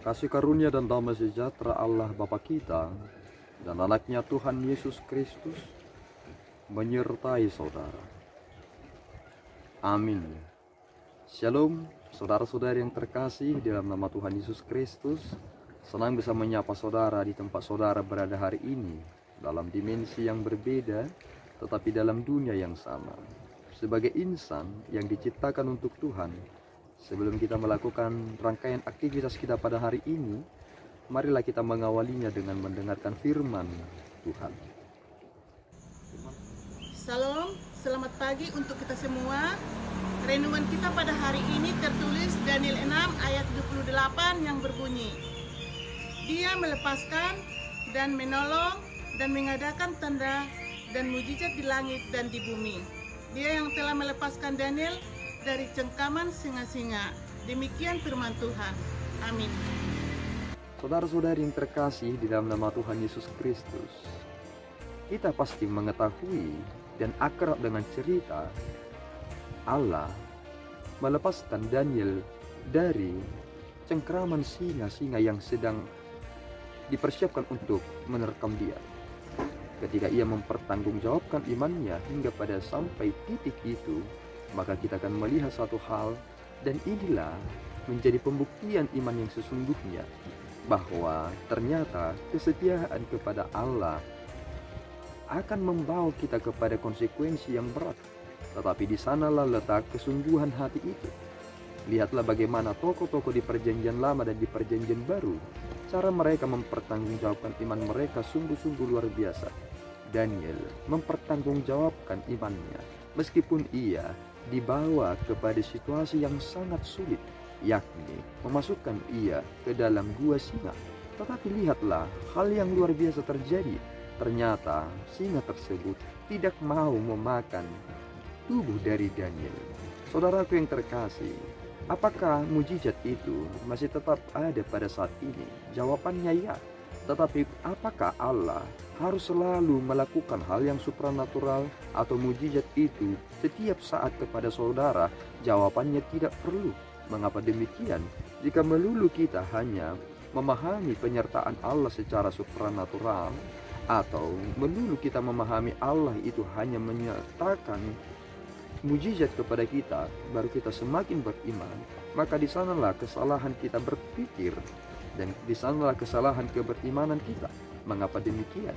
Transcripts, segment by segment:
Kasih karunia dan damai sejahtera Allah Bapa kita dan anaknya Tuhan Yesus Kristus menyertai saudara. Amin. Shalom, saudara-saudari yang terkasih dalam nama Tuhan Yesus Kristus. Senang bisa menyapa saudara di tempat saudara berada hari ini, dalam dimensi yang berbeda, tetapi dalam dunia yang sama. Sebagai insan yang diciptakan untuk Tuhan, sebelum kita melakukan rangkaian aktivitas kita pada hari ini, marilah kita mengawalinya dengan mendengarkan firman Tuhan. Salam, selamat pagi untuk kita semua. Renungan kita pada hari ini tertulis Daniel 6 ayat 28 yang berbunyi, Dia melepaskan dan menolong dan mengadakan tanda dan mujizat di langit dan di bumi. Dia yang telah melepaskan Daniel dari cengkaman singa-singa. Demikian firman Tuhan. Amin. Saudara-saudari yang terkasih di dalam nama Tuhan Yesus Kristus, kita pasti mengetahui dan akrab dengan cerita Allah melepaskan Daniel dari cengkraman singa-singa yang sedang dipersiapkan untuk menerkam dia. Ketika ia mempertanggungjawabkan imannya hingga pada sampai titik itu, maka kita akan melihat satu hal, dan inilah menjadi pembuktian iman yang sesungguhnya, bahwa ternyata kesetiaan kepada Allah akan membawa kita kepada konsekuensi yang berat. Tetapi di sanalah letak kesungguhan hati itu. Lihatlah bagaimana tokoh-tokoh di Perjanjian Lama dan di Perjanjian Baru, cara mereka mempertanggungjawabkan iman mereka sungguh-sungguh luar biasa. Daniel mempertanggungjawabkan imannya meskipun ia dibawa kepada situasi yang sangat sulit, yakni memasukkan ia ke dalam gua singa. Tetapi lihatlah hal yang luar biasa terjadi. Ternyata singa tersebut tidak mau memakan tubuh dari Daniel. Saudaraku yang terkasih, apakah mujizat itu masih tetap ada pada saat ini? Jawabannya ya. Tetapi apakah Allah harus selalu melakukan hal yang supranatural atau mujizat itu setiap saat kepada saudara? Jawabannya tidak perlu. Mengapa demikian? Jika melulu kita hanya memahami penyertaan Allah secara supranatural, atau melulu kita memahami Allah itu hanya menyatakan mujizat kepada kita, baru kita semakin beriman, maka di sanalah kesalahan kita berpikir, dan di sanalah kesalahan keberimanan kita. Mengapa demikian?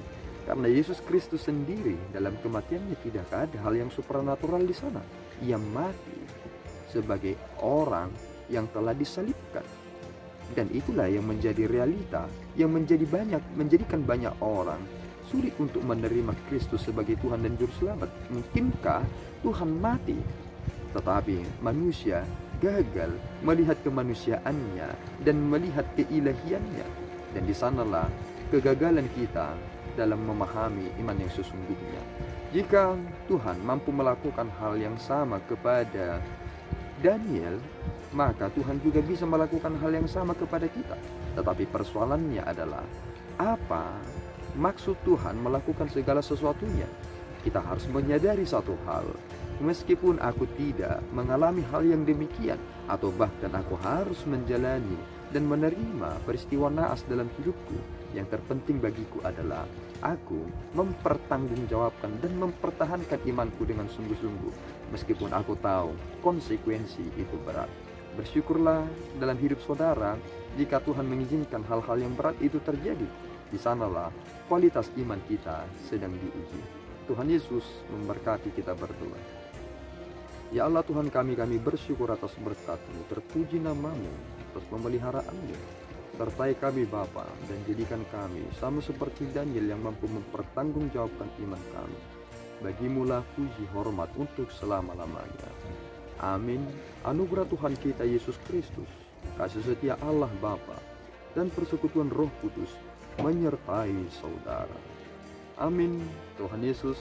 Karena Yesus Kristus sendiri dalam kematiannya tidak ada hal yang supranatural di sana. Ia mati sebagai orang yang telah disalibkan. Dan itulah yang menjadi realita, yang menjadikan banyak orang sulit untuk menerima Kristus sebagai Tuhan dan Juru Selamat. Mungkinkah Tuhan mati, tetapi manusia gagal melihat kemanusiaannya dan melihat keilahiannya? Dan di sanalah kegagalan kita dalam memahami iman yang sesungguhnya. Jika Tuhan mampu melakukan hal yang sama kepada Daniel, maka Tuhan juga bisa melakukan hal yang sama kepada kita. Tetapi persoalannya adalah, apa maksud Tuhan melakukan segala sesuatunya? Kita harus menyadari satu hal, meskipun aku tidak mengalami hal yang demikian, atau bahkan aku harus menjalani dan menerima peristiwa naas dalam hidupku, yang terpenting bagiku adalah aku mempertanggungjawabkan dan mempertahankan imanku dengan sungguh-sungguh, meskipun aku tahu konsekuensi itu berat. Bersyukurlah dalam hidup saudara jika Tuhan mengizinkan hal-hal yang berat itu terjadi. Di sanalah kualitas iman kita sedang diuji. Tuhan Yesus memberkati kita berdua. Ya Allah Tuhan kami bersyukur atas berkat-Mu, terpuji nama-Mu atas pemeliharaanmu. Sertai kami Bapa, dan jadikan kami sama seperti Daniel yang mampu mempertanggungjawabkan iman kami. Bagimulah puji hormat untuk selama-lamanya. Amin. Anugerah Tuhan kita Yesus Kristus, kasih setia Allah Bapa, dan persekutuan Roh Kudus menyertai saudara. Amin. Tuhan Yesus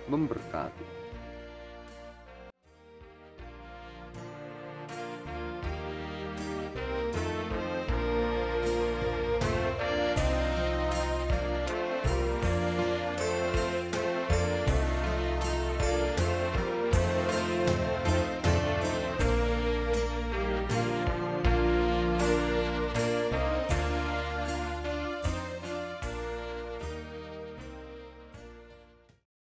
memberkati.